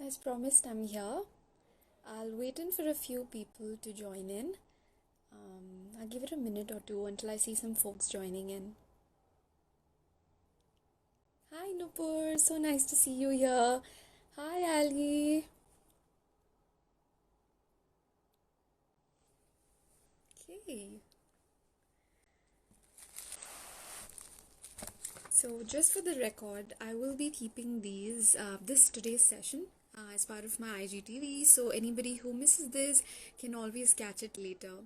As promised, I'm here. I'll wait in for a few people to join in. I'll give it a minute or two until I see some folks joining in. Hi, Nupur. So nice to see you here. Hi, Ali. Okay. So, just for the record, I will be keeping this today's session as part of my IGTV. So, anybody who misses this can always catch it later.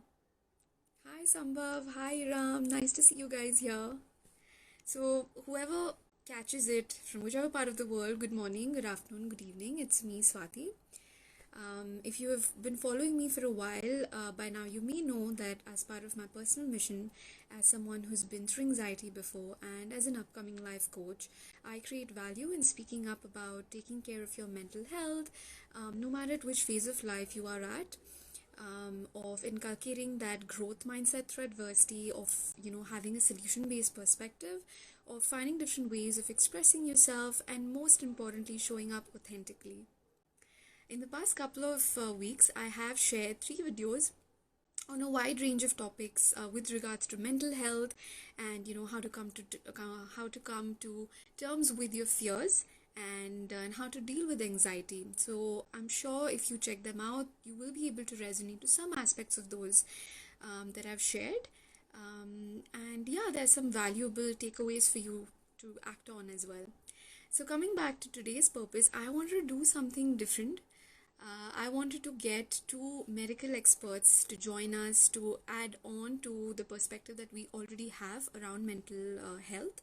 Hi, Sambhav. Hi, Ram. Nice to see you guys here. So, whoever catches it from whichever part of the world, good morning, good afternoon, good evening. It's me, Swati. If you have been following me for a while, by now you may know that as part of my personal mission, as someone who's been through anxiety before and as an upcoming life coach, I create value in speaking up about taking care of your mental health, no matter at which phase of life you are at. Of inculcating that growth mindset through adversity, of having a solution-based perspective, of finding different ways of expressing yourself, and most importantly, showing up authentically. In the past couple of weeks, I have shared 3 videos on a wide range of topics with regards to mental health and how to come to terms with your fears and how to deal with anxiety. So I'm sure if you check them out, you will be able to resonate to some aspects of those that I've shared. And yeah, there's some valuable takeaways for you to act on as well. So coming back to today's purpose, I wanted to do something different. I wanted to get 2 medical experts to join us to add on to the perspective that we already have around mental health,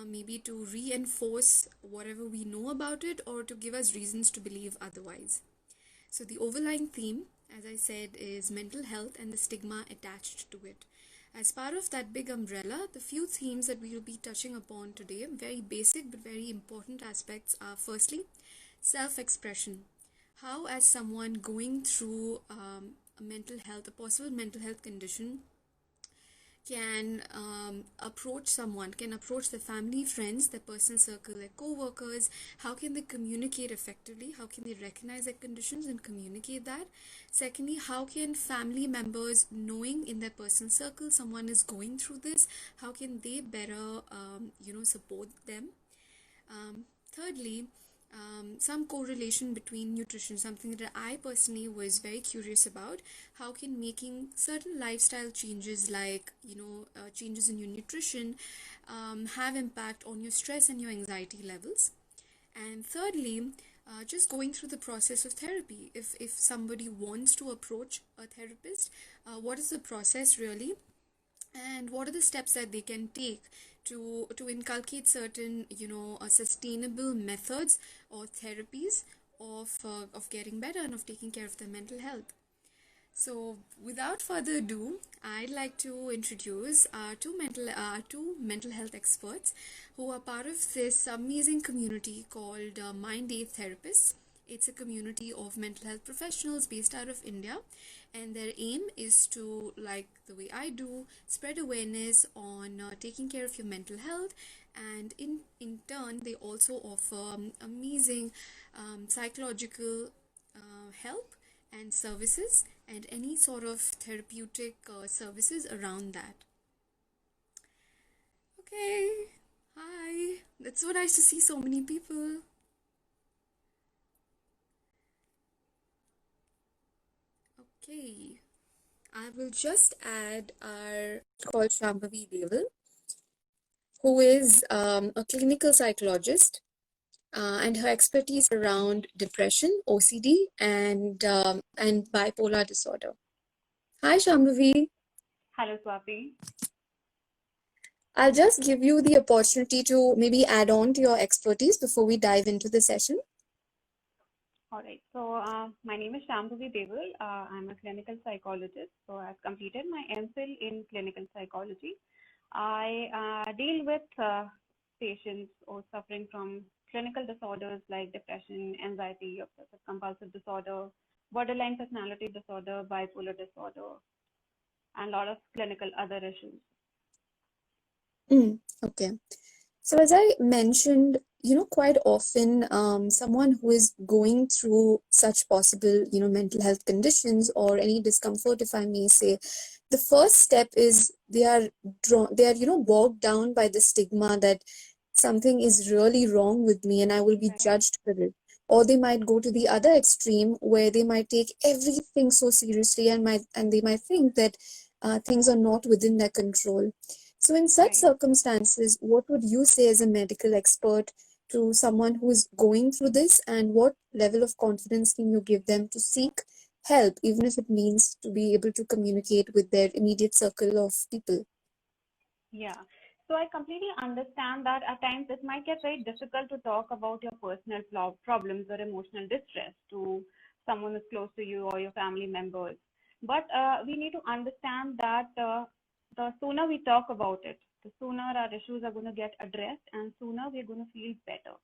maybe to reinforce whatever we know about it or to give us reasons to believe otherwise. So, the overlying theme, as I said, is mental health and the stigma attached to it. As part of that big umbrella, the few themes that we will be touching upon today, very basic but very important aspects, are firstly, self expression. How, as someone going through a possible mental health condition, can approach someone, can approach their family, friends, their personal circle, their co-workers. How can they communicate effectively? How can they recognize their conditions and communicate that? Secondly, how can family members, knowing in their personal circle someone is going through this, how can they better support them? Thirdly, some correlation between nutrition, something that I personally was very curious about. How can making certain lifestyle changes, like changes in your nutrition, have impact on your stress and your anxiety levels? And thirdly, just going through the process of therapy. If somebody wants to approach a therapist, what is the process really? And what are the steps that they can take to inculcate certain sustainable methods or therapies of getting better and of taking care of their mental health. So without further ado, I'd like to introduce two mental health experts who are part of this amazing community called Mind Aid Therapists. It's a community of mental health professionals based out of India, and their aim is to, like the way I do, spread awareness on taking care of your mental health, and in turn, they also offer amazing psychological help and services and any sort of therapeutic services around that. Okay, hi. It's so nice to see so many people. Okay, I will just add our called Shambhavi Deval, who is a clinical psychologist, and her expertise around depression, OCD, and bipolar disorder. Hi, Shambhavi. Hello, Swati. I'll just give you the opportunity to maybe add on to your expertise before we dive into the session. All right. So, my name is Shambhavi Deval. I'm a clinical psychologist. So, I've completed my MPhil in clinical psychology. I deal with patients or suffering from clinical disorders like depression, anxiety, obsessive compulsive disorder, borderline personality disorder, bipolar disorder, and a lot of clinical other issues. Okay. So as I mentioned, quite often, someone who is going through such possible, mental health conditions or any discomfort, if I may say, the first step is bogged down by the stigma that something is really wrong with me and I will be Right. judged for it. Or they might go to the other extreme where they might take everything so seriously and they might think that things are not within their control. So in such Right. circumstances, what would you say as a medical expert to someone who is going through this, and what level of confidence can you give them to seek help, even if it means to be able to communicate with their immediate circle of people? Yeah. So I completely understand that at times it might get very difficult to talk about your personal problems or emotional distress to someone who's close to you or your family members. But we need to understand that the sooner we talk about it, the sooner our issues are going to get addressed and sooner we're going to feel better.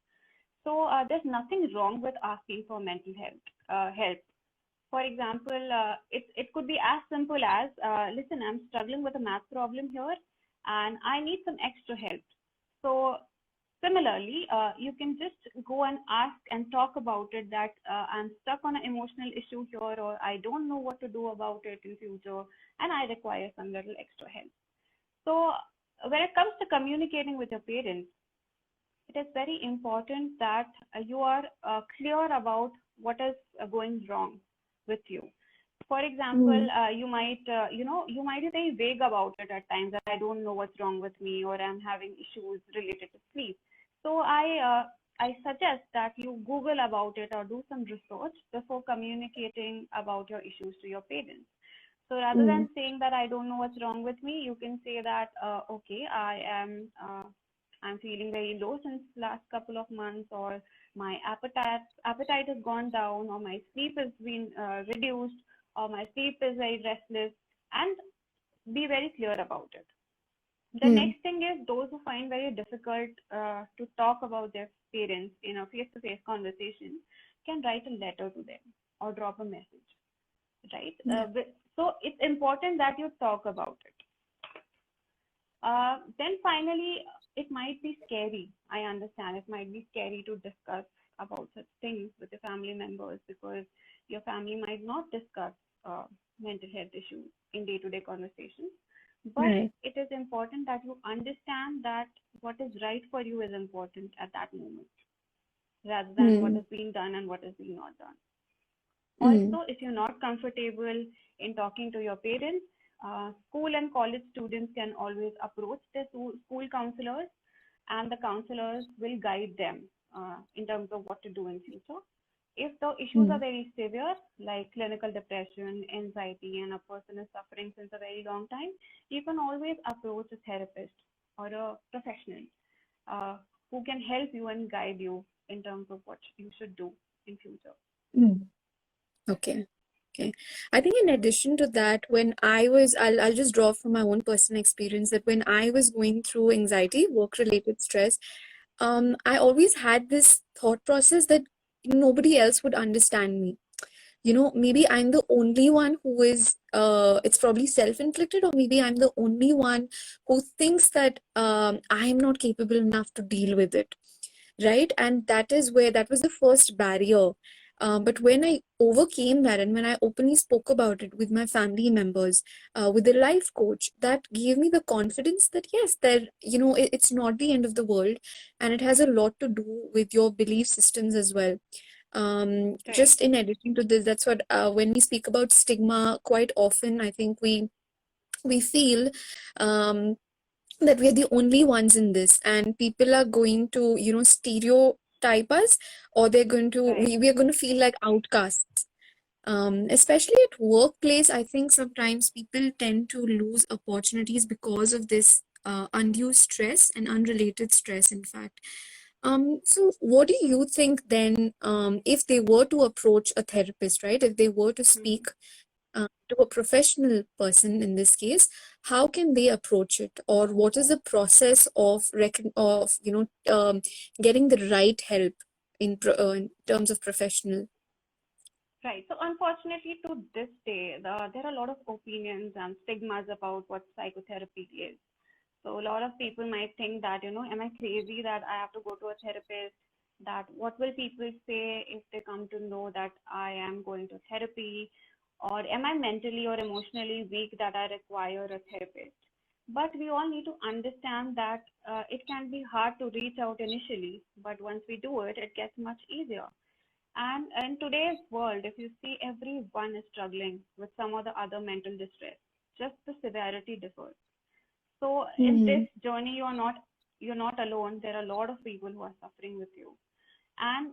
So there's nothing wrong with asking for mental health help. For example, it could be as simple as, listen, I'm struggling with a math problem here and I need some extra help. So similarly, you can just go and ask and talk about it that I'm stuck on an emotional issue here, or I don't know what to do about it in future and I require some little extra help. So when it comes to communicating with your parents, it is very important that you are clear about what is going wrong with you. For example, Mm, you might be very vague about it at times, that I don't know what's wrong with me or I'm having issues related to sleep. So I suggest that you Google about it or do some research before communicating about your issues to your parents. So rather mm, than saying that I don't know what's wrong with me, you can say that, okay, I'm feeling very low since last couple of months, or my appetite has gone down, or my sleep has been reduced, or my sleep is very restless, and be very clear about it. The mm, next thing is, those who find very difficult to talk about their parents in a face-to-face conversation can write a letter to them or drop a message, right? yeah. So it's important that you talk about it. Then finally, it might be scary. I understand it might be scary to discuss about such things with your family members, because your family might not discuss uh, mental health issues in day-to-day conversations. But Right. it is important that you understand that what is right for you is important at that moment, rather than what Mm, is being done and what is being not done. mm, Also, if you're not comfortable in talking to your parents, school and college students can always approach their school counselors, and the counselors will guide them in terms of what to do in future. If the issues are mm, very severe, like clinical depression, anxiety, and a person is suffering since a very long time, you can always approach a therapist or a professional uh, who can help you and guide you in terms of what you should do in future. mm. Okay. Okay. I think in addition to that, when I'll just draw from my own personal experience that when I was going through anxiety, work-related stress, I always had this thought process that nobody else would understand me. Maybe I'm the only one who is, it's probably self-inflicted, or maybe I'm the only one who thinks that I'm not capable enough to deal with it, right? And that was the first barrier. But when I overcame that and when I openly spoke about it with my family members, with the life coach, that gave me the confidence that yes, it's not the end of the world, and it has a lot to do with your belief systems as well. Right. Just in addition to this, that's what when we speak about stigma, quite often I think we feel um, that we're the only ones in this, and people are going to stereotype us, or they're going to Right. we are going to feel like outcasts. Especially at workplace, I think sometimes people tend to lose opportunities because of this undue stress and unrelated stress, in fact. So what do you think then, if they were to approach a therapist, right? If they were to Mhm. speak to a professional person in this case, how can they approach it, or what is the process of getting the right help in terms of professional? Right. So unfortunately, to this day, there are a lot of opinions and stigmas about what psychotherapy is. So a lot of people might think that, am I crazy that I have to go to a therapist? That what will people say if they come to know that I am going to therapy? Or am I mentally or emotionally weak that I require a therapist? But we all need to understand that it can be hard to reach out initially, but once we do it, it gets much easier. And in today's world, if you see, everyone is struggling with some or the other mental distress. Just the severity differs. So in this Mm-hmm. journey, you're not alone. There are a lot of people who are suffering with you, and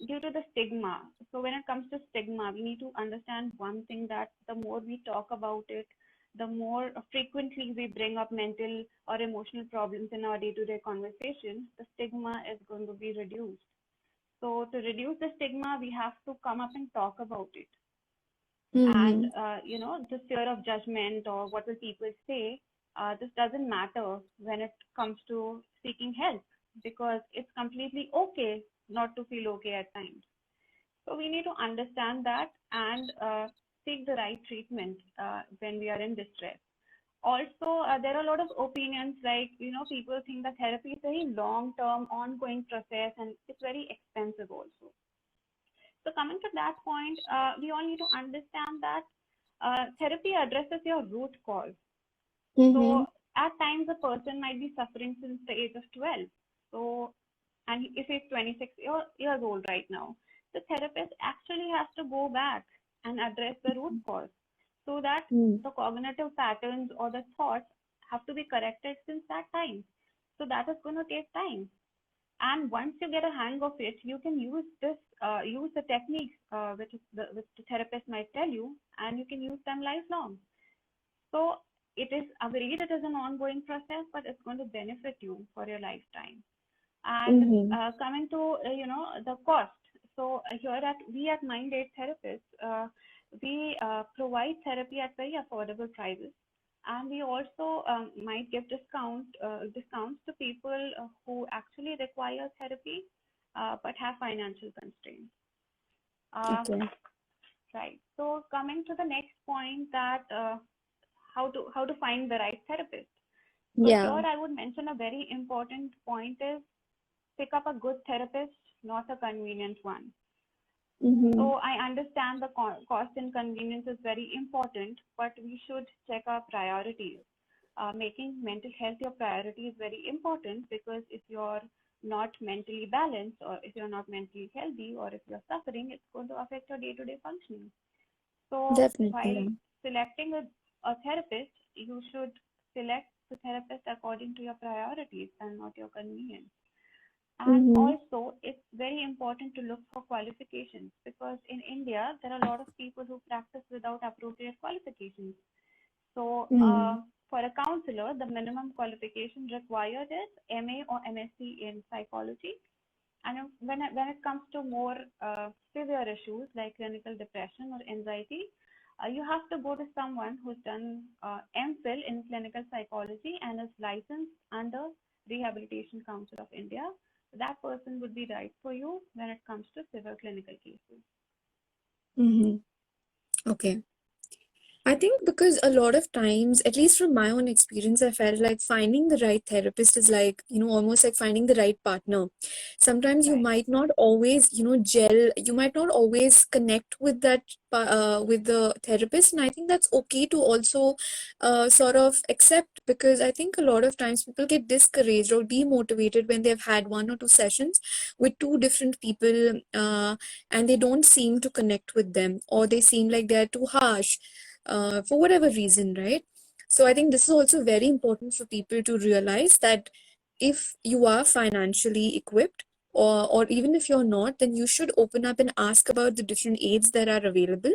due to the stigma. So when it comes to stigma, we need to understand one thing, that the more we talk about it, the more frequently we bring up mental or emotional problems in our day-to-day conversation, the stigma is going to be reduced. So to reduce the stigma, we have to come up and talk about it. And Mm-hmm. the fear of judgment or what will people say, this doesn't matter when it comes to seeking help, because it's completely okay not to feel okay at times. So we need to understand that and seek the right treatment when we are in distress. Also, there are a lot of opinions, like, people think that therapy is a very long term ongoing process and it's very expensive also. So coming to that point, we all need to understand that therapy addresses your root cause. Mm-hmm. So at times a person might be suffering since the age of 12. So, and if he's 26 years old right now, the therapist actually has to go back and address the root cause, so that the cognitive patterns or the thoughts have to be corrected since that time. So that is going to take time. And once you get a hang of it, you can use the techniques which the therapist might tell you, and you can use them lifelong. So it is agreed, it is an ongoing process, but it's going to benefit you for your lifetime. And Mm-hmm. coming to the cost. So here at Mind8 Therapists, we provide therapy at very affordable prices, and we also might give discounts to people who actually require therapy but have financial constraints. Uh, Okay. right. So coming to the next point, that how to find the right therapist. So Yeah. here I would mention a very important point is, pick up a good therapist, not a convenient one. Mm-hmm. So I understand the cost and convenience is very important, but we should check our priorities. Making mental health your priority is very important, because if you're not mentally balanced, or if you're not mentally healthy, or if you're suffering, it's going to affect your day-to-day functioning. So Definitely. while Yeah. selecting a therapist, you should select the therapist according to your priorities and not your convenience. And Mm-hmm. also, it's very important to look for qualifications, because in India, there are a lot of people who practice without appropriate qualifications. So, Mm-hmm. for a counselor, the minimum qualification required is MA or MSc in psychology. And when it comes to more severe issues like clinical depression or anxiety, you have to go to someone who's done MPhil in clinical psychology and is licensed under Rehabilitation Council of India. That person would be right for you when it comes to severe clinical cases. Mm-hmm. Okay. I think because a lot of times, at least from my own experience, I felt like finding the right therapist is like, almost like finding the right partner. Sometimes you Right, might not always, gel, you might not always connect with with the therapist. And I think that's okay to also sort of accept, because I think a lot of times people get discouraged or demotivated when they've had one or two sessions with two different people, and they don't seem to connect with them, or they seem like they're too harsh for whatever reason, right? So I think this is also very important for people to realize that if you are financially equipped, or even if you're not, then you should open up and ask about the different aids that are available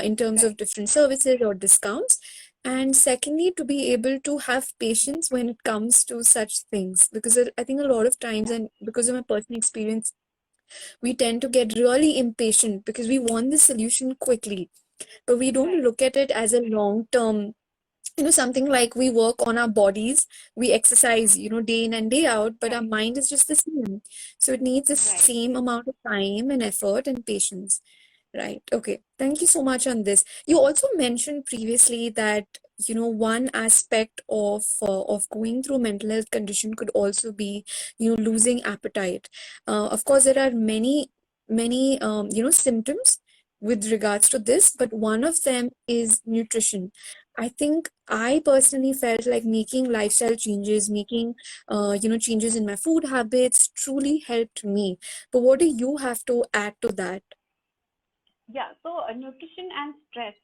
in terms of right, different services or discounts. And secondly, to be able to have patience when it comes to such things, because I think a lot of times, yeah, and because of my personal experience, we tend to get really impatient because we want the solution quickly, but we don't right, look at it as a long term, something like we work on our bodies, we exercise, day in and day out, but our right, mind is just the same. So it needs the right, same amount of time and effort and patience. Right. Okay. Thank you so much on this. You also mentioned previously that, one aspect of going through mental health condition could also be, losing appetite. Of course, there are many symptoms with regards to this, but one of them is nutrition. I think I personally felt like making lifestyle changes, making changes in my food habits truly helped me. But what do you have to add to that? Yeah, so nutrition and stress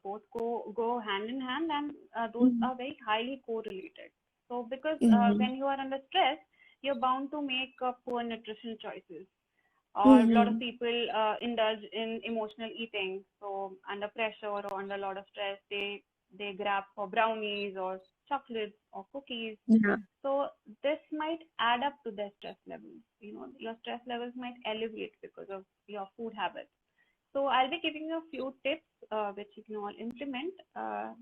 both go hand in hand, and those Mm-hmm. are very highly correlated. So because Mm-hmm. when you are under stress, you're bound to make poor nutrition choices. Or a lot of Mm-hmm. people indulge in emotional eating. So under pressure or under a lot of stress, they grab for brownies or chocolates or cookies. Yeah. So this might add up to their stress levels. Your stress levels might elevate because of your food habits. So I'll be giving you a few tips which you can all implement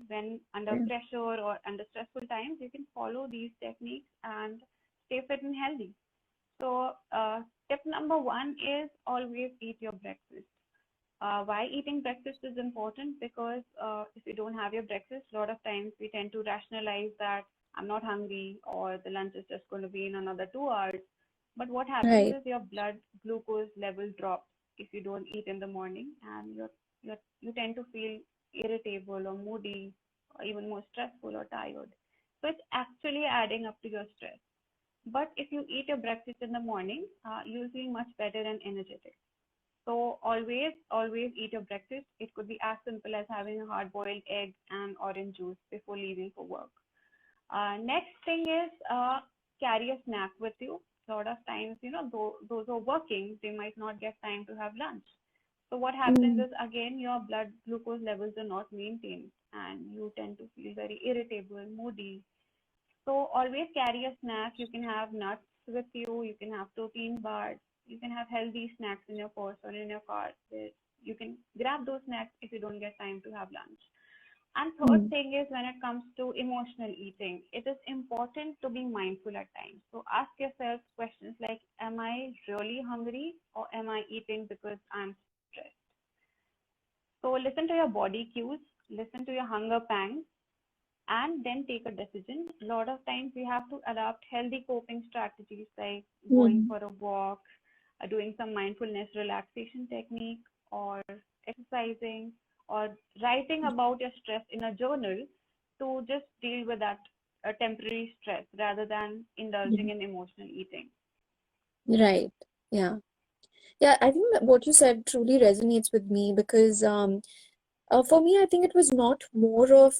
when under Yeah. pressure or under stressful times. You can follow these techniques and stay fit and healthy. So tip number one is always eat your breakfast. Why eating breakfast is important? Because if you don't have your breakfast, a lot of times we tend to rationalize that I'm not hungry or the lunch is just going to be in another 2 hours. But what happens Right. is your blood glucose level drops if you don't eat in the morning, and you tend to feel irritable or moody or even more stressful or tired. So it's actually adding up to your stress. But if you eat your breakfast in the morning, you'll feel much better and energetic. So always eat your breakfast. It could be as simple as having a hard-boiled egg and orange juice before leaving for work. Next thing is carry a snack with you. A lot of times, those who are working, they might not get time to have lunch. So what happens Mm. is again your blood glucose levels are not maintained, and you tend to feel very irritable, moody. So always carry a snack. You can have nuts with you. You can have protein bars. You can have healthy snacks in your purse or in your car. You can grab those snacks if you don't get time to have lunch. And third Mm. thing is when it comes to emotional eating, it is important to be mindful at times. So ask yourself questions like, am I really hungry or am I eating because I'm stressed? So listen to your body cues, listen to your hunger pangs, and then take a decision. A lot of times we have to adopt healthy coping strategies like going Mm. for a walk, doing some mindfulness relaxation technique, or exercising, or writing about your stress in a journal to just deal with that temporary stress rather than Yeah. indulging in emotional eating. Right. Yeah. Yeah, I think that what you said truly resonates with me because for me, I think it was not more of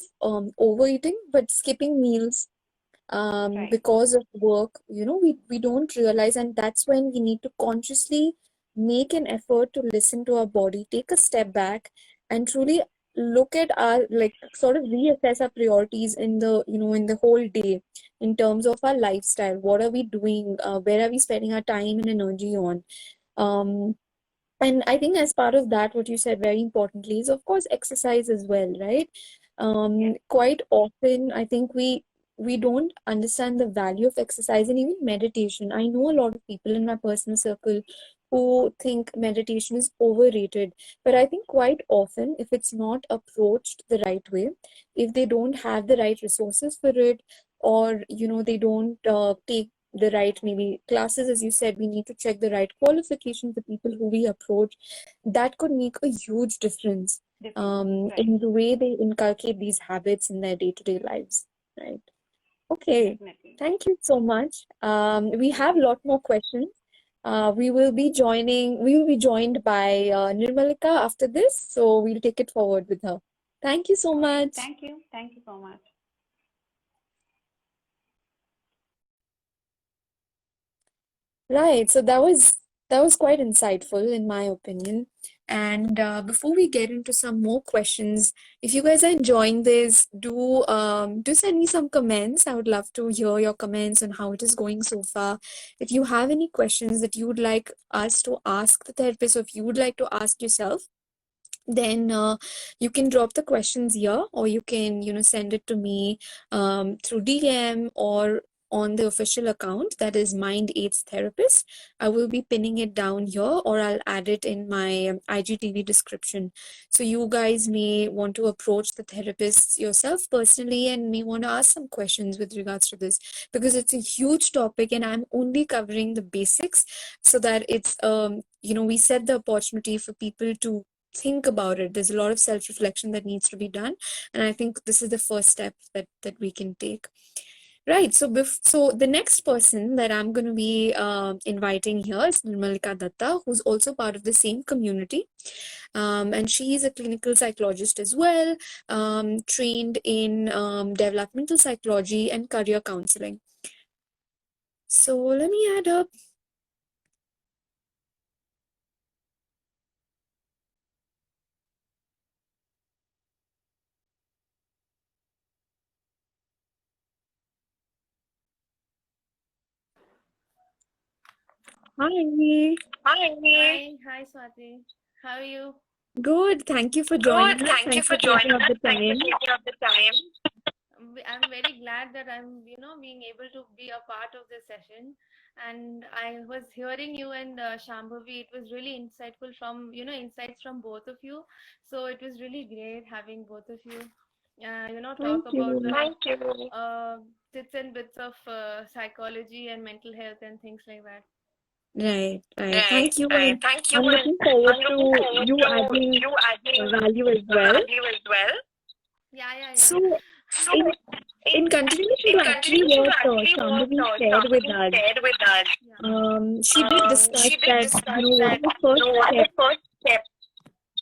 overeating, but skipping meals Right. because of work. We don't realize, and that's when we need to consciously make an effort to listen to our body, take a step back, and truly look at our, like, sort of reassess our priorities in the whole day in terms of our lifestyle. What are we doing? Where are we spending our time and energy on? Um, and I think as part of that, what you said very importantly is, of course, exercise as well, right? Yes. Quite often, I think we don't understand the value of exercise and even meditation. I know a lot of people in my personal circle who think meditation is overrated, but I think quite often, if it's not approached the right way, if they don't have the right resources for it, or they don't take the right maybe classes, as you said, we need to check the right qualification for people who we approach. That could make a huge difference Difference. Right. in the way they inculcate these habits in their day-to-day lives, right? Okay, Definitely. thank you so much. We have a lot more questions. We will be joined by Nirmalika after this, so we'll take it forward with her. Thank you so All right. much. Thank you. Thank you so much. Right, so that was quite insightful in my opinion. And before we get into some more questions, if you guys are enjoying this, do send me some comments. I would love to hear your comments on how it is going so far. If you have any questions that you would like us to ask the therapist, or if you would like to ask yourself, then you can drop the questions here, or you can send it to me through DM, or on the official account, that is Mind AIDS Therapist. I will be pinning it down here, or I'll add it in my IGTV description. So you guys may want to approach the therapists yourself personally and may want to ask some questions with regards to this, because it's a huge topic and I'm only covering the basics so that it's we set the opportunity for people to think about it. There's a lot of self-reflection that needs to be done, and I think this is the first step that we can take. Right. So the next person that I'm going to be inviting here is Nirmalika Datta, who's also part of the same community. And she is a clinical psychologist as well, trained in developmental psychology and career counseling. So let me add up. Hi. Hi, Swati. How are you? Good. Thank you for joining us. Thanks for taking up the time. I'm very glad that I'm, being able to be a part of this session. And I was hearing you and Shambhavi. It was really insightful insights from both of you. So it was really great having both of you, talk Thank you. about the bits and bits of psychology and mental health and things like that. Right. Thank you. And I'm looking forward to you adding value as well. Yeah. So, in continuation to actually what Shambhavi shared with us, she did discuss that, what the first step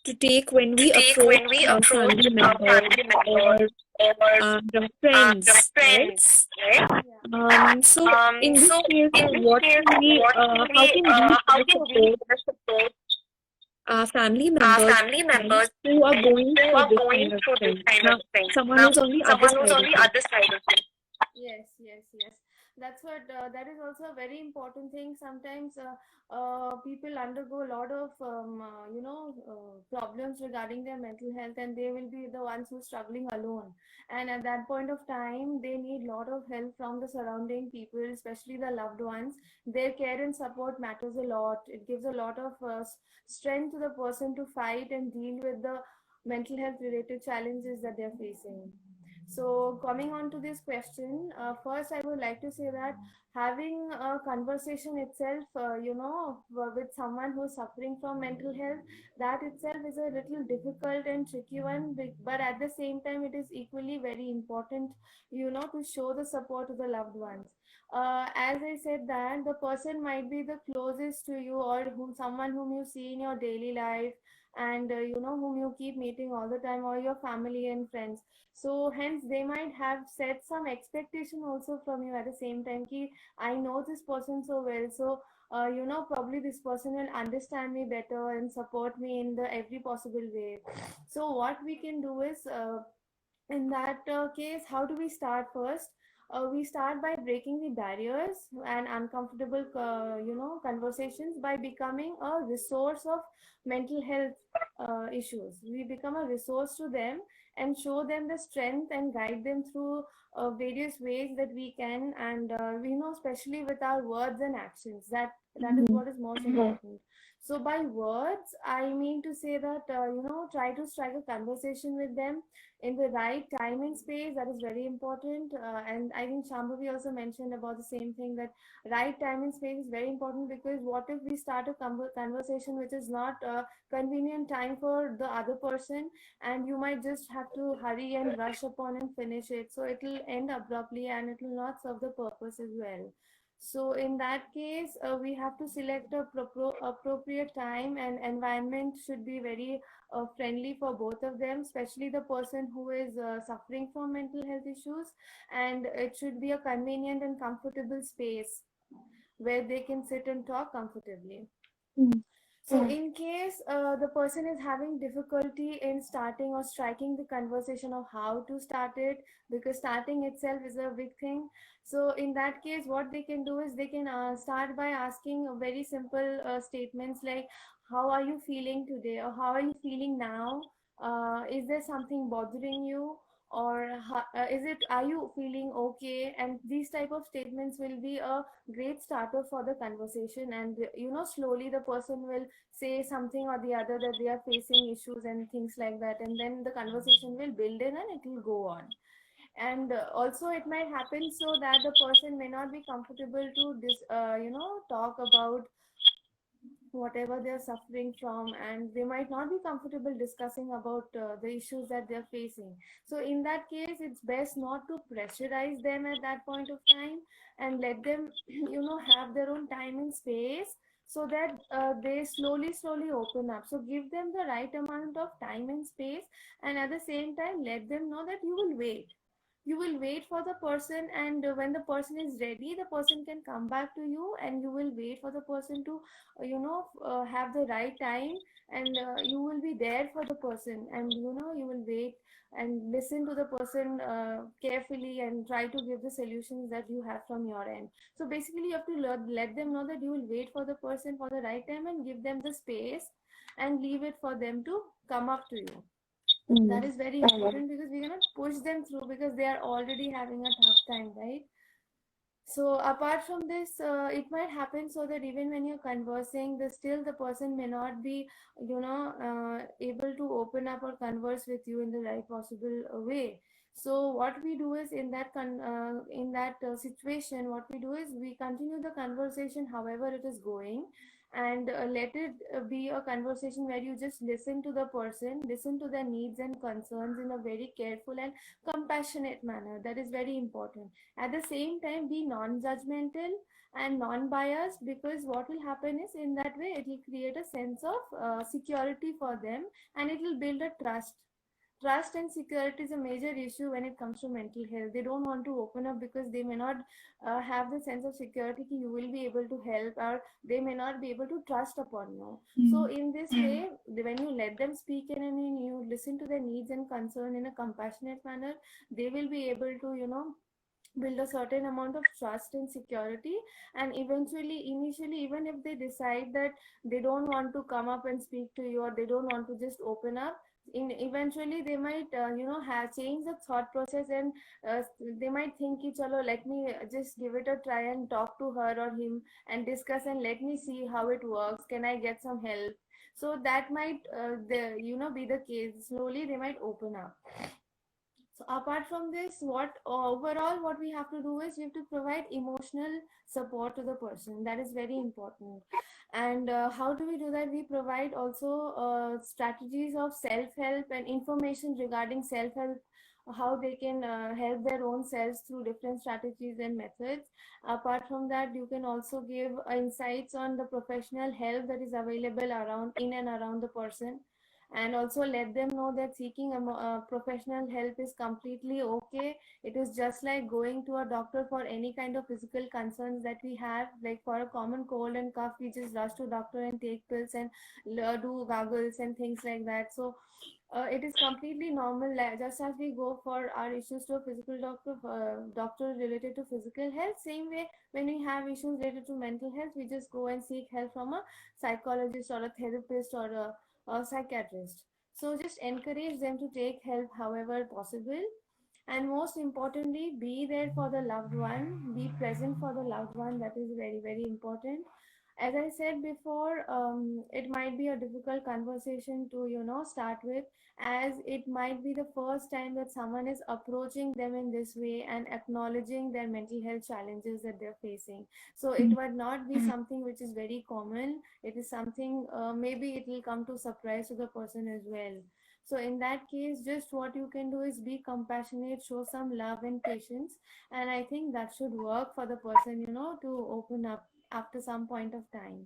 to take when we approach our family members or our friends, right? So in this case, how can we support our family members who are going through this kind of thing? Now, someone who's on the other side of it. Yes. That's what that is also a very important thing. Sometimes people undergo a lot of problems regarding their mental health, and they will be the ones who are struggling alone. And at that point of time, they need a lot of help from the surrounding people, especially the loved ones. Their care and support matters a lot. It gives a lot of strength to the person to fight and deal with the mental health related challenges that they're facing. So, coming on to this question, first I would like to say that having a conversation itself, with someone who's suffering from mental health, that itself is a little difficult and tricky one, but at the same time, it is equally very important, to show the support to the loved ones. As I said, that the person might be the closest to you, or someone whom you see in your daily life, and whom you keep meeting all the time, or your family and friends. So hence they might have set some expectation also from you at the same time ki I know this person so well, so probably this person will understand me better and support me in the every possible way. So what we can do is, in that case, how do we start first? We start by breaking the barriers and uncomfortable conversations by becoming a resource of mental health issues. We become a resource to them and show them the strength and guide them through various ways that we can, and we know, especially with our words and actions, that is what is most important. So by words, I mean to say that try to strike a conversation with them in the right time and space. That is very important. And I think Shambhavi also mentioned about the same thing, that right time and space is very important, because what if we start a conversation which is not a convenient time for the other person, and you might just have to hurry and rush upon and finish it, so it will end abruptly and it will not serve the purpose as well. So in that case, we have to select a appropriate time, and environment should be very friendly for both of them, especially the person who is suffering from mental health issues. And it should be a convenient and comfortable space where they can sit and talk comfortably. So in case the person is having difficulty in starting or striking the conversation of how to start it, because starting itself is a big thing. So in that case, what they can do is they can start by asking very simple statements like, how are you feeling today, or how are you feeling now? Is there something bothering you? or is it, are you feeling okay? And these type of statements will be a great starter for the conversation, and slowly the person will say something or the other that they are facing issues and things like that, and then the conversation will build in and it will go on. And also it might happen so that the person may not be comfortable to talk about whatever they're suffering from, and they might not be comfortable discussing about the issues that they're facing. So in that case, it's best not to pressurize them at that point of time, and let them have their own time and space, so that they slowly open up. So give them the right amount of time and space, and at the same time let them know that you will wait for the person, and when the person is ready, the person can come back to you, and you will wait for the person to have the right time, and you will be there for the person, and you will wait and listen to the person carefully, and try to give the solutions that you have from your end. So basically you have to let them know that you will wait for the person for the right time, and give them the space, and leave it for them to come up to you. That is very important, because we cannot push them through, because they are already having a tough time, right? So apart from this, it might happen so that even when you're conversing, still the person may not be able to open up or converse with you in the right possible way. So what we do is, in that situation, what we do is we continue the conversation however it is going, and let it be a conversation where you just listen to the person, listen to their needs and concerns in a very careful and compassionate manner. That is very important. At the same time, be non-judgmental and non-biased, because what will happen is, in that way it will create a sense of security for them, and it will build a trust. And security is a major issue when it comes to mental health. They don't want to open up, because they may not have the sense of security that you will be able to help, or they may not be able to trust upon you. So in this way, when you let them speak in, and you listen to their needs and concern in a compassionate manner, they will be able to build a certain amount of trust and security. And eventually, initially, even if they decide that they don't want to come up and speak to you, or they don't want to just open up, eventually they might have changed the thought process, and they might think ki, chalo, let me just give it a try and talk to her or him and discuss, and let me see how it works, can I get some help. So that might be the case. Slowly they might open up. So apart from this, what we have to do is, we have to provide emotional support to the person. That is very important. And how do we do that? We provide also strategies of self-help and information regarding self-help, how they can help their own selves through different strategies and methods. Apart from that, you can also give insights on the professional help that is available in and around the person, and also let them know that seeking professional help is completely okay. It is just like going to a doctor for any kind of physical concerns that we have, like for a common cold and cough, we just rush to doctor and take pills and do gargles and things like that. So it is completely normal, like, just as we go for our issues to a physical doctor related to physical health, same way when we have issues related to mental health, we just go and seek help from a psychologist or a therapist or a psychiatrist. So just encourage them to take help however possible. And most importantly, be there for the loved one, be present for the loved one. That is very, very important. As I said before, it might be a difficult conversation to start with, as it might be the first time that someone is approaching them in this way and acknowledging their mental health challenges that they're facing. So it might not be something which is very common. It is something, maybe it will come to surprise to the person as well. So in that case, just what you can do is be compassionate, show some love and patience, and I think that should work for the person, to open up after some point of time.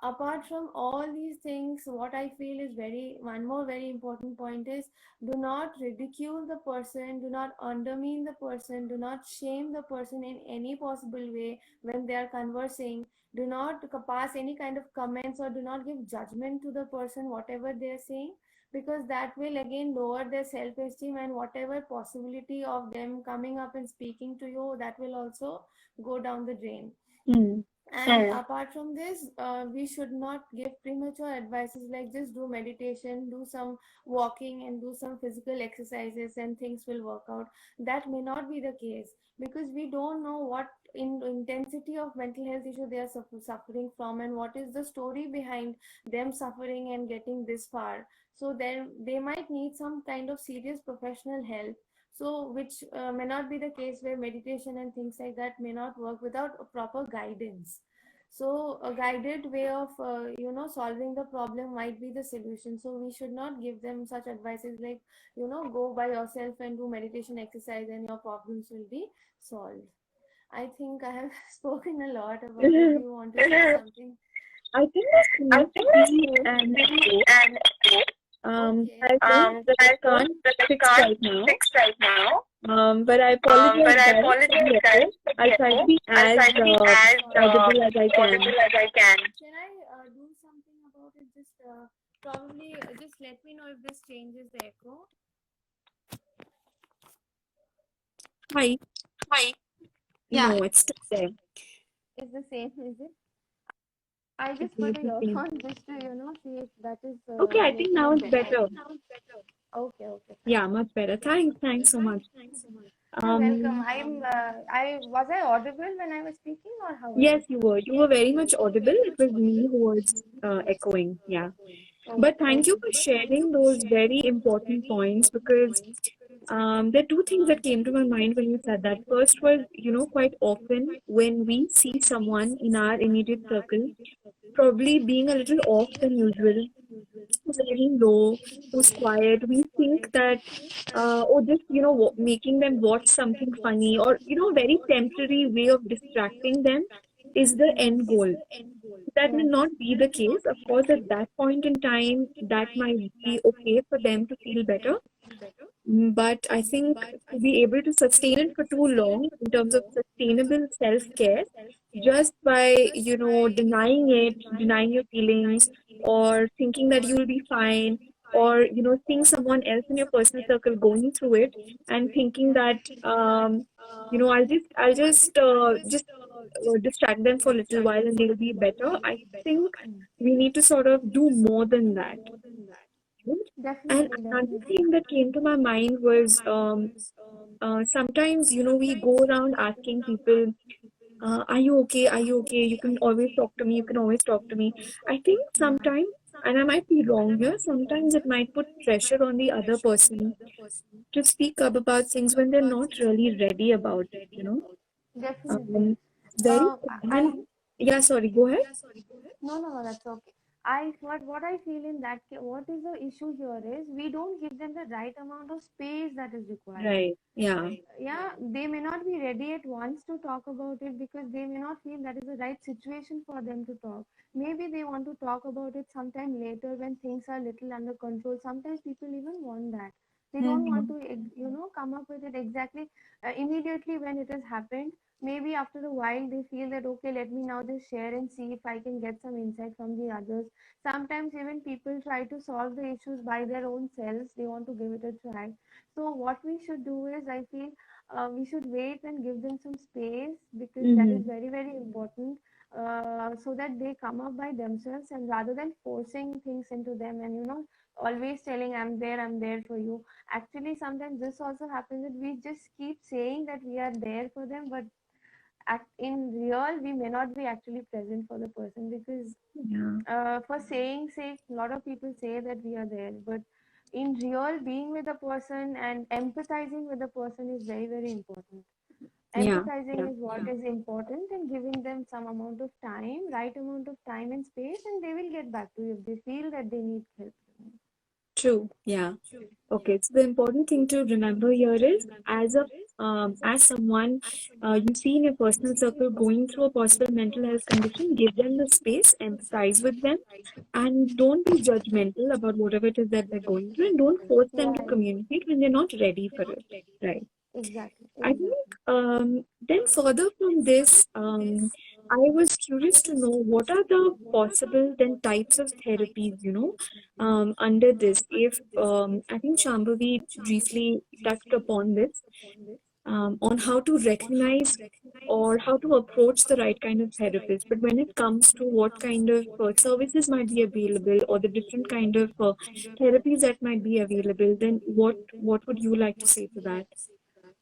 Apart from all these things, what I feel is one more very important point is, do not ridicule the person, do not undermine the person, do not shame the person in any possible way when they are conversing. Do not pass any kind of comments, or do not give judgment to the person whatever they are saying, because that will again lower their self-esteem, and whatever possibility of them coming up and speaking to you, that will also go down the drain. And apart from this, we should not give premature advices like just do meditation, do some walking, and do some physical exercises, and things will work out. That may not be the case because we don't know what intensity of mental health issue they are suffering from, and what is the story behind them suffering and getting this far. So then they might need some kind of serious professional help, so which may not be the case, where meditation and things like that may not work without a proper guidance. So a guided way of solving the problem might be the solution. So we should not give them such advices like, go by yourself and do meditation exercise and your problems will be solved. I think I have spoken a lot about it. Do you want to say something? I think that's enough to be an Okay. I think that I can't fix right now. But I apologize, guys, for the echo. I'll try to be as audible as I can. Can I do something about it? Just probably just let me know if this changes the echo. Hi. Yeah. No, it's still there. It's the same, is it? I just Okay, put it's a the same. earphone just to see if that is. Okay, I think now it's better. Okay. Yeah, much better. Thanks so much. Welcome. Was I audible when I was speaking, or how was Yes, it? you were. You were very much audible. It was me who was echoing. Yeah. But thank you for sharing those very important points, because there are two things that came to my mind when you said that. First was, quite often when we see someone in our immediate circle probably being a little off than usual, who's a little low, who's quiet, we think that, or just, making them watch something funny, or, very temporary way of distracting them is the end goal. That may not be the case. Of course, at that point in time, that might be okay for them to feel better. But I think to be able to sustain it for too long in terms of sustainable self-care, just by, denying it, denying your feelings, or thinking that you'll be fine, or, seeing someone else in your personal circle going through it and thinking that, I'll just distract them for a little while and they'll be better. I think we need to sort of do more than that. And another thing that came to my mind was, sometimes, we go around asking people, are you okay? Are you okay? You can always talk to me. You can always talk to me. I think sometimes, and I might be wrong here, sometimes it might put pressure on the other person to speak up about things when they're not really ready about it. Definitely. Very common. Yeah, sorry, go ahead. No, that's okay. What I feel in that case, what is the issue here is we don't give them the right amount of space that is required. Right. Yeah. Yeah, they may not be ready at once to talk about it because they may not feel that is the right situation for them to talk. Maybe they want to talk about it sometime later when things are little under control. Sometimes people even want that. They don't want to, come up with it exactly immediately when it has happened. Maybe after a while they feel that, okay, let me now just share and see if I can get some insight from the others. Sometimes even people try to solve the issues by their own selves. They want to give it a try. So what we should do is, I feel, we should wait and give them some space, because that is very, very important, so that they come up by themselves, and rather than forcing things into them and always telling I'm there for you. Actually, sometimes this also happens that we just keep saying that we are there for them, but in real we may not be actually present for the person, because for saying sake, a lot of people say that we are there, but in real, being with a person and empathizing with the person is very, very important. Empathizing is what is important, and giving them some amount of time, right amount of time and space, and they will get back to you if they feel that they need help. True. Yeah. Okay. So the important thing to remember here is, as someone you see in your personal circle going through a possible mental health condition, give them the space, empathize with them, and don't be judgmental about whatever it is that they're going through, and don't force them to communicate when they're not ready for it. Right. Exactly. I think then further from this, I was curious to know what are the possible then types of therapies, under this. If I think Shambhavi briefly touched upon this. on how to recognize or how to approach the right kind of therapist. But when it comes to what kind of services might be available or the different kind of therapies that might be available, then what would you like to say to that?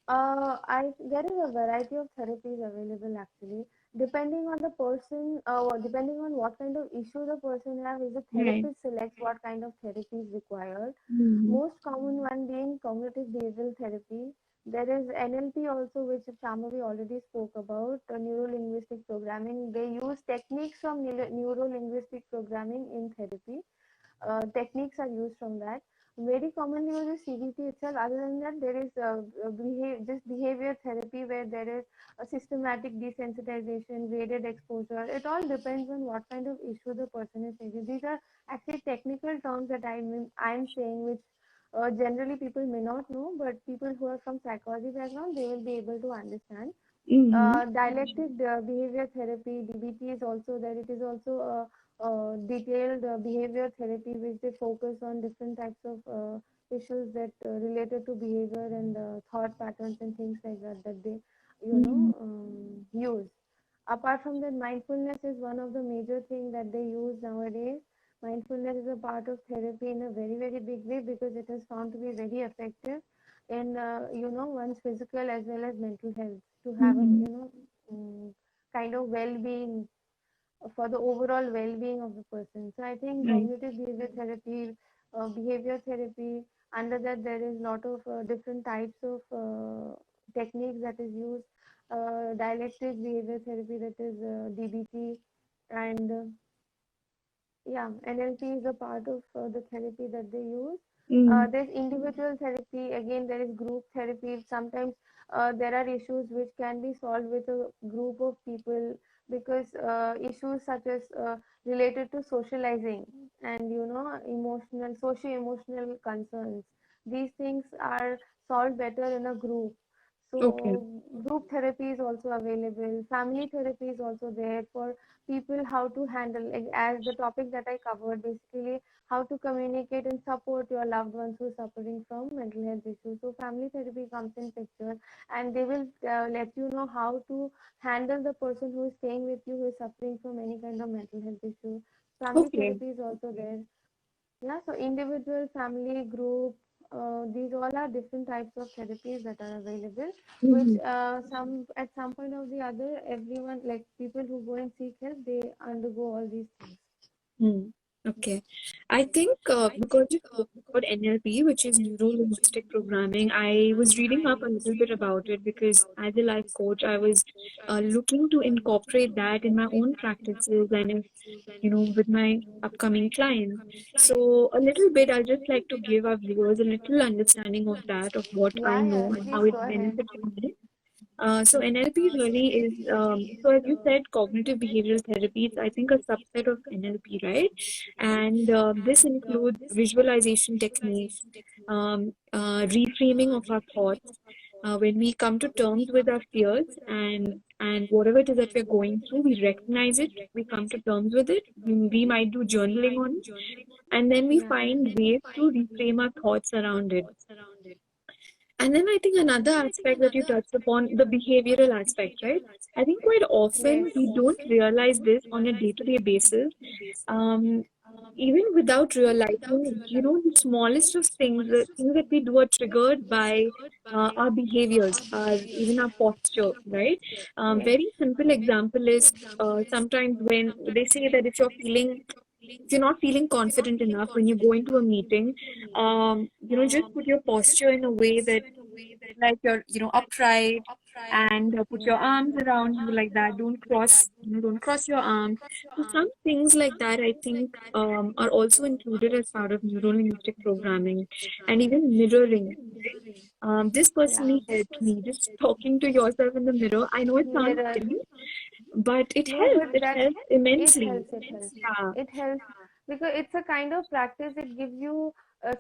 There is a variety of therapies available actually, depending on the person, depending on what kind of issue the person have, is the Right. therapist selects what kind of therapy is required. Mm-hmm. Most common one being cognitive behavioral therapy. There is NLP also, which Shambhavi already spoke about, neuro-linguistic programming. They use techniques from neuro-linguistic programming in therapy. Techniques are used from that. Very commonly used is CBT itself. Other than that, there is just behavior therapy where there is a systematic desensitization, graded exposure. It all depends on what kind of issue the person is facing. These are actually technical terms that I'm saying, which generally people may not know, but people who are from psychology background, they will be able to understand. Mm-hmm. Dialectic behavior therapy, DBT, is also there. It is also detailed behavior therapy, which they focus on different types of issues that related to behavior and thought patterns and things like that that they Mm-hmm. use. Apart from that, mindfulness is one of the major things that they use nowadays. Mindfulness is a part of therapy in a very very big way because it is found to be very effective in one's physical as well as mental health, to have a Mm-hmm. kind of well-being, for the overall well-being of the person. So I think Right. cognitive behavior therapy, under that there is lot of different types of techniques that is used. Dialectic behavior therapy, that is DBT, and yeah, NLP is a part of the therapy that they use. Mm-hmm. There's individual therapy, again, there is group therapy. Sometimes there are issues which can be solved with a group of people, because issues such as related to socializing and emotional, socio-emotional concerns, these things are solved better in a group. Okay. So group therapy is also available. Family therapy is also there for people how to handle, like, as the topic that I covered, basically how to communicate and support your loved ones who are suffering from mental health issues. So family therapy comes in picture, and they will let you know how to handle the person who is staying with you who is suffering from any kind of mental health issue. Family Okay. therapy is also there. Yeah, so individual, family, group, these all are different types of therapies that are available, which Mm-hmm. some at some point or the other, everyone, like people who go and seek help, they undergo all these things. Hmm. Okay. I think because you spoke about NLP, which is neuro linguistic programming, I was reading up a little bit about it because as a life coach, I was looking to incorporate that in my own practices and if, with my upcoming clients. So a little bit, I'll just like to give our viewers a little understanding of that, of what I Yeah, know yeah, and how please it go ahead. benefited me. So NLP really is, so as you said, cognitive behavioral therapy, it's I think a subset of NLP, right? And this includes visualization techniques, reframing of our thoughts. When we come to terms with our fears and whatever it is that we're going through, we recognize it, we come to terms with it. We might do journaling on it, and then we Yeah. find ways to reframe our thoughts around it. And then I think another aspect that you touched upon, the behavioral aspect, right? I think quite often we don't realize this on a day-to-day basis. Um, Even without realizing, the smallest of things, the things that we do are triggered by our behaviors, our even our posture, right? Yes. Very simple example is sometimes when they say that if you're not feeling confident enough when you go into a meeting, just put your posture in a way that like you're upright and put your arms around you like that, don't cross your arms. So some things like that I think are also included as part of neuro-linguistic programming, and even mirroring. This Yeah. personally helped me, just talking to yourself in the mirror. I know it sounds Mirror. silly, but No, but it that, helps it immensely. helps, it helps. Yeah. It helps because it's a kind of practice. It gives you,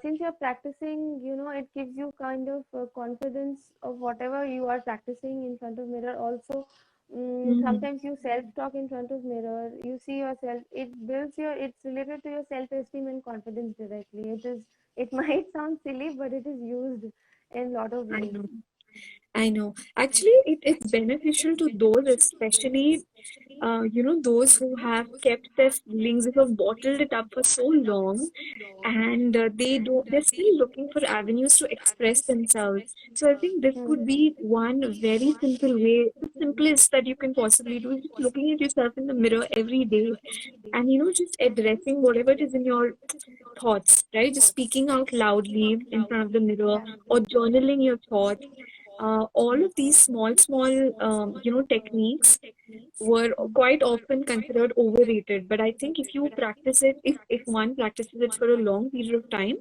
since you're practicing, it gives you kind of confidence of whatever you are practicing in front of mirror. Also, Mhm. sometimes you self-talk in front of mirror. You see yourself. It's related to your self-esteem and confidence directly. It might sound silly, but it is used in a lot of I ways. know. I know. Actually, it's beneficial to those, especially those who have kept their feelings, who have bottled it up for so long, and they're still looking for avenues to express themselves. So I think this Hmm. could be one very simple way, the simplest that you can possibly do is just looking at yourself in the mirror every day and just addressing whatever it is in your thoughts, right? Just speaking out loudly in front of the mirror Yeah. or journaling your thoughts. All of these small, techniques were quite often considered overrated. But I think if you practice it, if one practices it for a long period of time,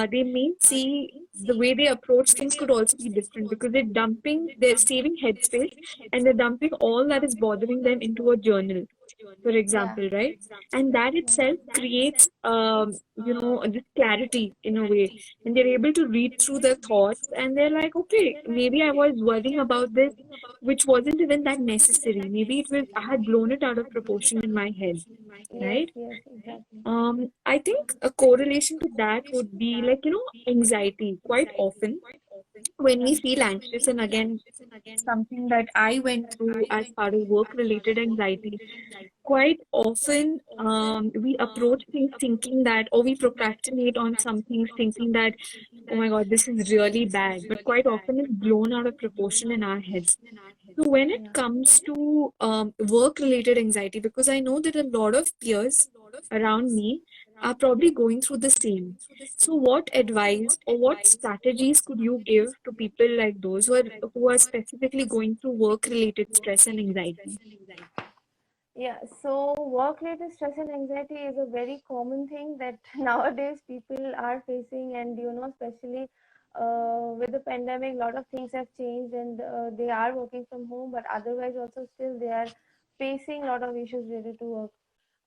they may see the way they approach things could also be different because they're saving headspace and they're dumping all that is bothering them into a journal, for Yeah. example, right? And that itself creates, this clarity in a way. And they're able to read through their thoughts and they're like, okay, maybe I was worrying about this, which wasn't even that necessary. Maybe I had blown it out of proportion in my head, Yes, right? yes, exactly. I think a correlation to that would be like, anxiety. Quite often when we feel anxious, and again, something that I went through as part of work related anxiety, quite often we approach things thinking that, or we procrastinate on some things thinking that, oh my God, this is really bad. But quite often it's blown out of proportion in our heads. So when it Yeah. comes to work related anxiety, because I know that a lot of peers around me are probably going through the same. So what advice or what strategies could you give to people like those who are specifically going through work related stress and anxiety? Yeah, so work-related stress and anxiety is a very common thing that nowadays people are facing, and especially with the pandemic, a lot of things have changed, and they are working from home, but otherwise also still they are facing a lot of issues related to work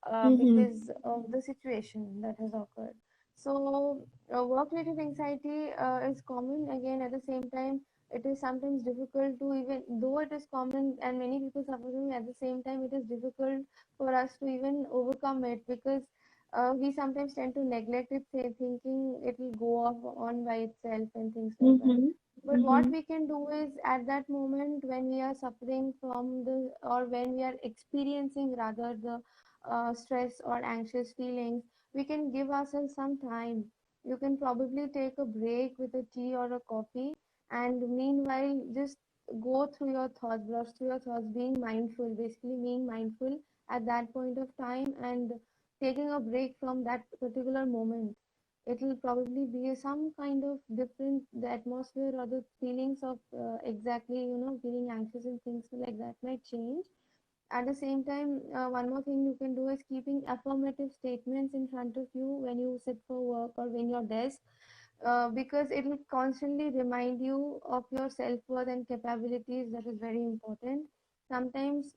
Mm-hmm. because of the situation that has occurred. So, work-related anxiety is common. Again, at the same time, it is sometimes difficult to, even though it is common and many people suffer from it, at the same time, it is difficult for us to even overcome it because we sometimes tend to neglect it, say, thinking it will go off on by itself and things like that. Mm-hmm. But what Mm-hmm. we can do is at that moment when we are suffering from the, or when we are experiencing rather the stress or anxious feelings, we can give ourselves some time. You can probably take a break with a tea or a coffee, and meanwhile, just go through your thoughts, brush through your thoughts, being mindful, basically being mindful at that point of time and taking a break from that particular moment. It will probably be some kind of different, the atmosphere or the feelings of exactly, feeling anxious and things like that might change. At the same time, one more thing you can do is keeping affirmative statements in front of you when you sit for work or when your desk, because it will constantly remind you of your self-worth and capabilities. That is very important. Sometimes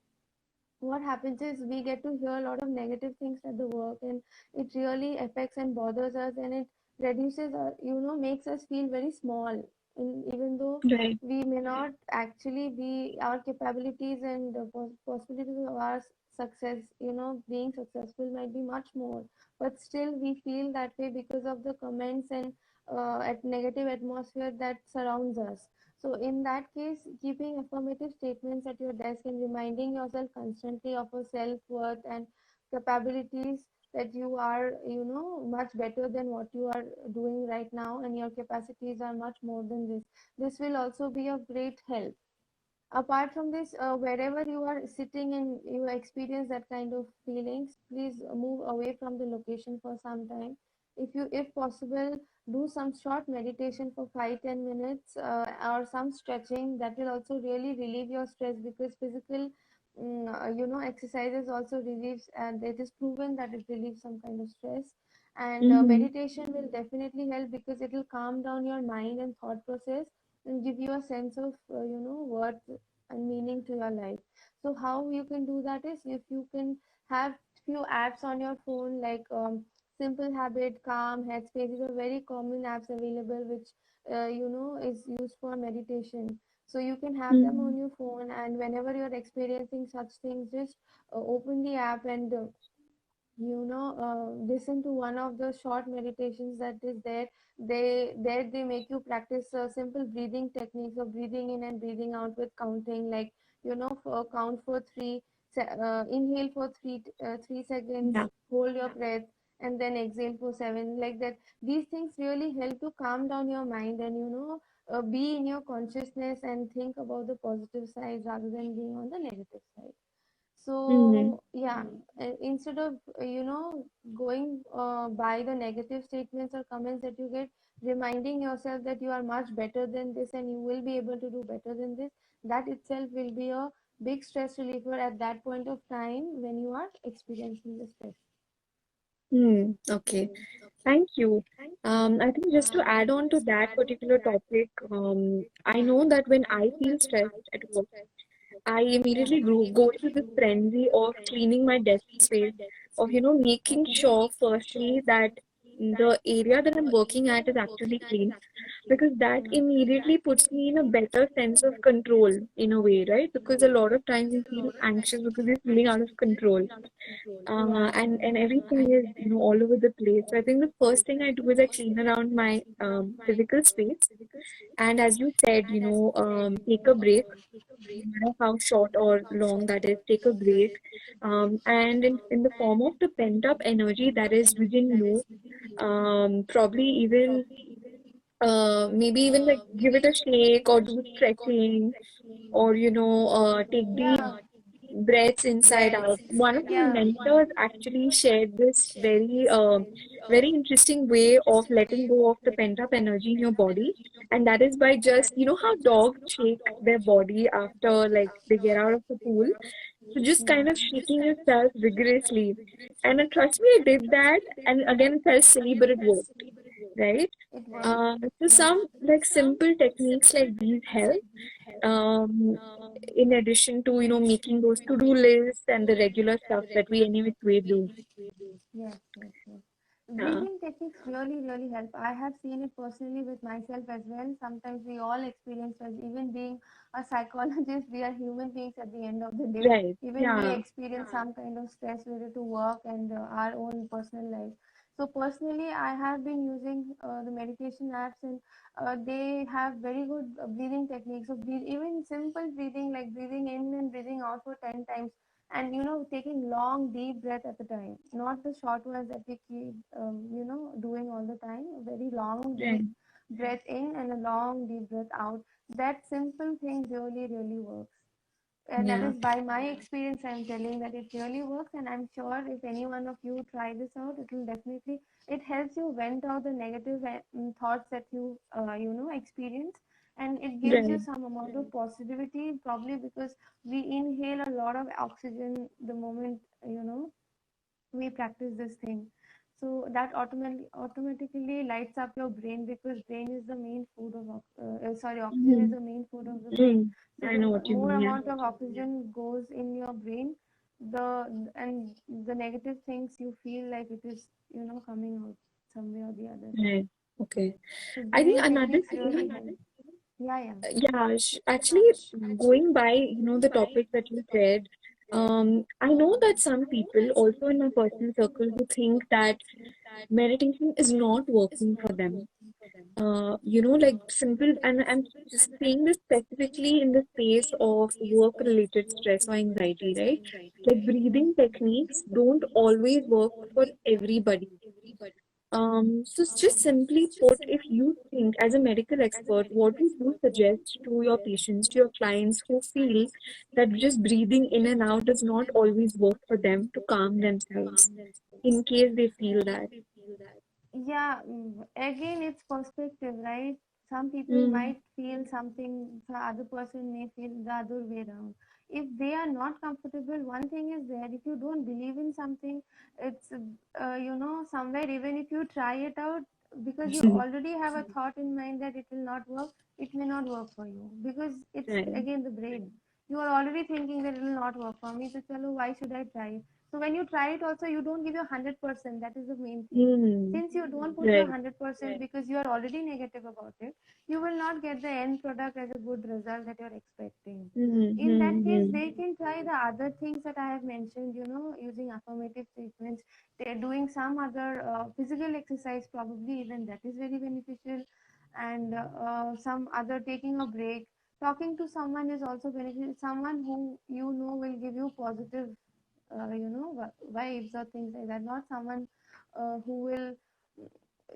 what happens is we get to hear a lot of negative things at the work, and it really affects and bothers us, and it reduces our, makes us feel very small, and even though Right. we may not actually be, our capabilities and the possibilities of our success, being successful might be much more, but still we feel that way because of the comments and at negative atmosphere that surrounds us. So in that case, keeping affirmative statements at your desk and reminding yourself constantly of your self-worth and capabilities, that you are, much better than what you are doing right now, and your capacities are much more than this. This will also be of great help. Apart from this, wherever you are sitting and you experience that kind of feelings, please move away from the location for some time. If possible, do some short meditation for 5-10 minutes, or some stretching. That will also really relieve your stress, because physical exercises also relieves, and it is proven that it relieves some kind of stress. And Mm-hmm. meditation will definitely help because it will calm down your mind and thought process and give you a sense of worth and meaning to your life. So how you can do that is, if you can have few apps on your phone, like Simple Habit, Calm, Headspace. These are very common apps available, which is used for meditation. So you can have them Mm-hmm. on your phone, and whenever you're experiencing such things, just open the app and listen to one of the short meditations that is there. They make you practice simple breathing techniques of breathing in and breathing out with counting, like for count for three, inhale for 3 seconds, Yeah. hold your breath, and then exhale for seven, like that. These things really help to calm down your mind and be in your consciousness and think about the positive side rather than being on the negative side. Mm-hmm. So yeah, instead of going by the negative statements or comments that you get, reminding yourself that you are much better than this and you will be able to do better than this, that itself will be a big stress reliever at that point of time when you are experiencing the stress. Okay. Thank you. I think just to add on to that particular topic, I know that when I feel stressed at work, I immediately go into this frenzy of cleaning my desk space, of making sure firstly that the area that I'm working at is actually clean, because that immediately puts me in a better sense of control in a way, right? Because a lot of times we feel anxious because we're feeling out of control, and everything is all over the place. So I think the first thing I do is I clean around my physical space, and as you said, take a break, no matter how short or long that is, take a break. And in the form of the pent up energy that is within you, probably even maybe even like give it a shake or do stretching, or take deep Yeah, breaths inside out. One of my yeah. mentors actually shared this very interesting way of letting go of the pent up energy in your body, and that is by just how dogs shake their body after like they get out of the pool. So just kind of shaking yourself vigorously. And trust me, I did that, and again it felt silly, but it worked, right? It works. So some like simple techniques like these help. Um, in addition to making those to-do lists and the regular stuff that we anyway we do. Yes, yes, yes. Yeah. Breathing techniques really, really help. I have seen it personally with myself as well. Sometimes we all experience stress. Even being a psychologist, we are human beings at the end of the day. Right. Even we Yeah. experience some kind of stress related to work and our own personal life. So personally, I have been using the meditation apps, and they have very good breathing techniques. So even simple breathing, like breathing in and breathing out for 10 times, and taking long deep breath at a time, not the short ones that we keep doing all the time. A very long Right. deep breath in and a long deep breath out. That simple thing really, really works, and that Yeah. is by my experience. I'm telling that it really works, and I'm sure if any one of you try this out, it will definitely, it helps you vent out the negative thoughts that you experience, and it gives you Right. some amount of positivity, probably because we inhale a lot of oxygen the moment we practice this thing. So that automatically lights up your brain, because brain is the main food of oxygen is Mm-hmm. the main food of the brain. Mm. So I know the what you more mean. Yeah. amount of oxygen goes in your brain, the and the negative things you feel like it is coming out some way or the other. Right. Okay. So I think breathing another techniques thing, really help. Yeah, yeah. yeah, actually, going by, the topic that you said, I know that some people also in my personal circle who think that meditation is not working for them. Like simple, and I'm just saying this specifically in the space of work-related stress or anxiety, right? Like breathing techniques don't always work for everybody. So just simply put, if you think as a medical expert, what would you suggest to your patients, to your clients who feel that just breathing in and out does not always work for them to calm themselves, in case they feel that? Yeah, again, it's perspective, right? Some people Mm, might feel something, the other person may feel the other way around. If they are not comfortable, one thing is there. If you don't believe in something, it's, somewhere, even if you try it out, because you already have a thought in mind that it will not work, it may not work for you, because it's right. again the brain. You are already thinking that it will not work for me, so chalo, why should I try it? So when you try it also, you don't give your 100%. That is the main thing. Mm. Since you don't put your Right. 100% because you are already negative about it, you will not get the end product as a good result that you're expecting. In that case, Mm-hmm. they can try the other things that I have mentioned, using affirmative statements. They're doing some other physical exercise, probably even that is very beneficial, and some other taking a break. Talking to someone is also beneficial. Someone who will give you positive, vibes or things like that. Not someone who will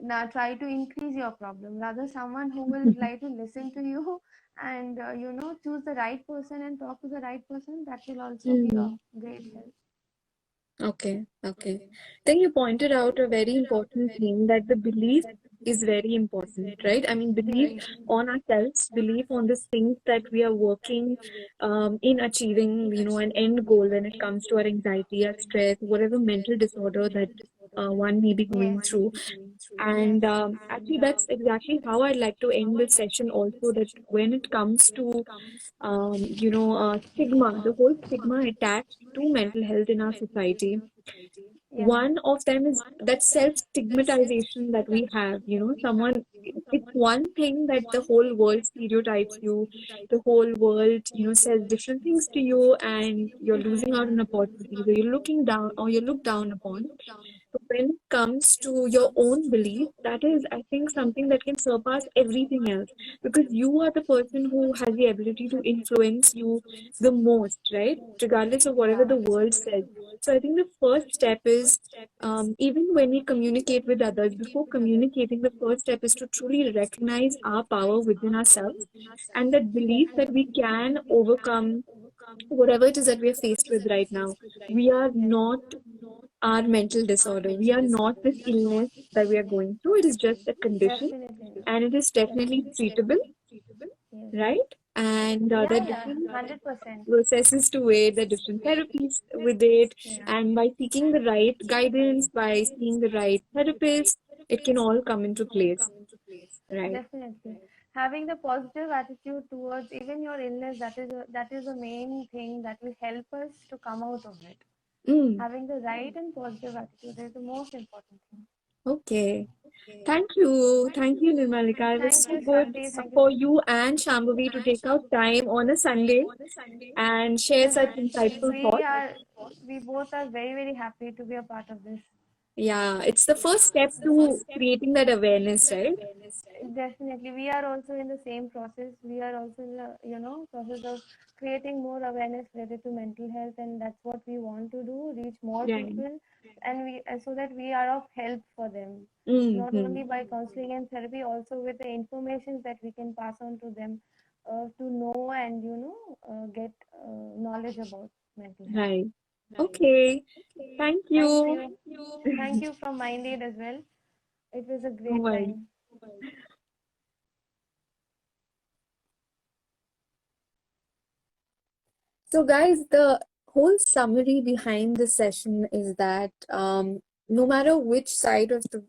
now try to increase your problem. Rather, someone who will try to listen to you and choose the right person and talk to the right person. That will also be a Mm. great help. Okay, okay. Then you pointed out a very important thing, that the belief is very important, right? I mean, belief Right. on ourselves, belief on the things that we are working in achieving, an end goal when it comes to our anxiety, our stress, whatever mental disorder that one may be Yes. going through. Yes. And actually, that's exactly how I'd like to end this session also, that when it comes to stigma, the whole stigma attached to mental health in our society. Yeah. One of them is that self-stigmatization that we have. Someone, it's one thing that the whole world stereotypes you, the whole world, says different things to you, and you're losing out on opportunities, or you're looking down, or you're looked down upon. But when it comes to your own belief, that is, I think, something that can surpass everything else, because you are the person who has the ability to influence you the most, right? Regardless of whatever Yeah. the world says. So I think the first step is, even when we communicate with others, before communicating, the first step is to truly recognize our power within ourselves, and that belief that we can overcome whatever it is that we are faced with right now. We are not our mental disorder. We are not this illness that we are going through. It is just a condition, Definitely. and it is definitely treatable, Yes. right? And there are Yeah, yeah, different 100%. processes to it, the different therapies with it, Yeah. and by seeking the right guidance, by seeing the right therapist, it can all come into place, right? Definitely. Having the positive attitude towards even your illness, that is the main thing that will help us to come out of it. Mm, Having the right and positive attitude is the most important thing. okay. Thank you. Thank you, Nirmalika. It was Thank so you, good Shanti. Thank you. for you and Shambhavi to take out time on a Sunday and share such Definitely. insightful thoughts. We both are very, very happy to be a part of this. Yeah, it's the first step to creating that awareness, right? Definitely. We are also in the same process. We are also in the, process of creating more awareness related to mental health, and that's what we want to do, reach more Right. people, and so that we are of help for them, not Mm-hmm. only by counseling and therapy, also with the information that we can pass on to them, to know and, get knowledge about mental health. Right. Okay. Thank Thank you. you. Thank you from Minded as well. It was a No great worries. time. So, guys, the whole summary behind this session is that no matter which side of the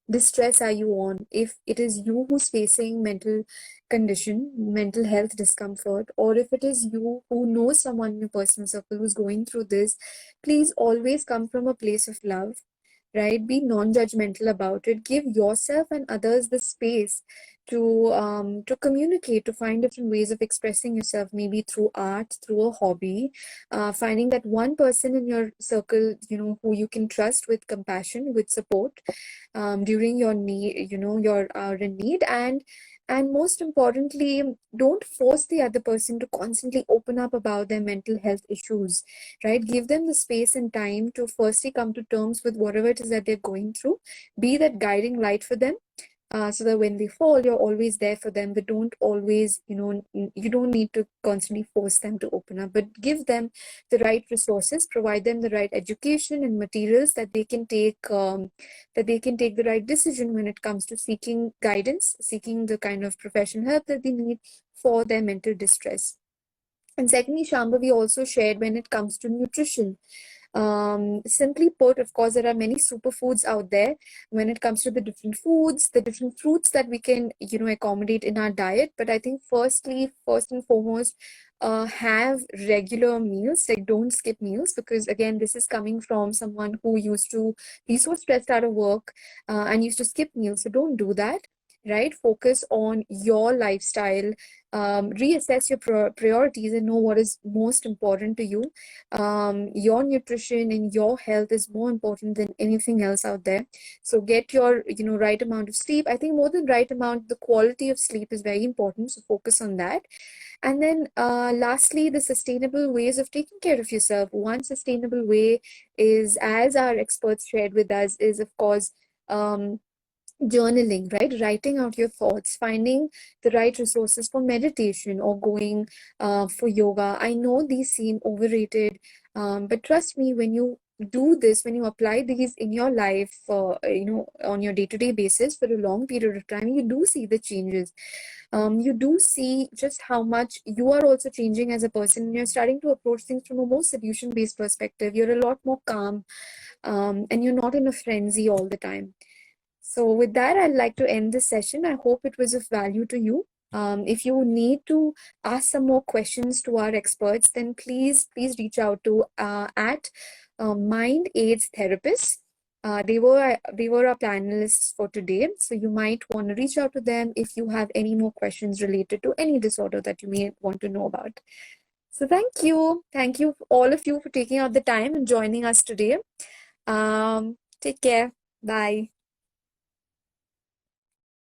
distress are you on, if it is you who's facing mental condition, mental health discomfort, or if it is you who knows someone in your personal circle who's going through this, please always come from a place of love, right? Be non-judgmental about it. Give yourself and others the space to communicate, to find different ways of expressing yourself, maybe through art, through a hobby, finding that one person in your circle, who you can trust with compassion, with support, during your need, your in need, and most importantly, don't force the other person to constantly open up about their mental health issues, right? Give them the space and time to firstly come to terms with whatever it is that they're going through. Be that guiding light for them, so that when they fall, you're always there for them. But don't always, you don't need to constantly force them to open up, but give them the right resources, provide them the right education and materials that they can take the right decision when it comes to seeking guidance, seeking the kind of professional help that they need for their mental distress. And secondly, Shambhavi also shared when it comes to nutrition. Simply put, of course, there are many superfoods out there when it comes to the different foods, the different fruits that we can, accommodate in our diet. But I think first and foremost, have regular meals, like don't skip meals, because again, this is coming from someone who used to be so stressed out of work and used to skip meals. So don't do that, right? Focus on your lifestyle, reassess your priorities and know what is most important to you. Your nutrition and your health is more important than anything else out there. So get your, right amount of sleep. I think more than right amount, the quality of sleep is very important. So focus on that. And then lastly, the sustainable ways of taking care of yourself. One sustainable way is, as our experts shared with us, is of course, journaling, right? Writing out your thoughts, finding the right resources for meditation or going for yoga. I know these seem overrated, but trust me, when you do this, when you apply these in your life, on your day-to-day basis for a long period of time, you do see the changes. You do see just how much you are also changing as a person. You're starting to approach things from a more solution-based perspective. You're a lot more calm, and you're not in a frenzy all the time. So with that, I'd like to end this session. I hope it was of value to you. If you need to ask some more questions to our experts, then please reach out to at Mind Aids Therapists. They were our panelists for today, so you might want to reach out to them if you have any more questions related to any disorder that you may want to know about. So thank you all of you for taking out the time and joining us today. Take care. Bye.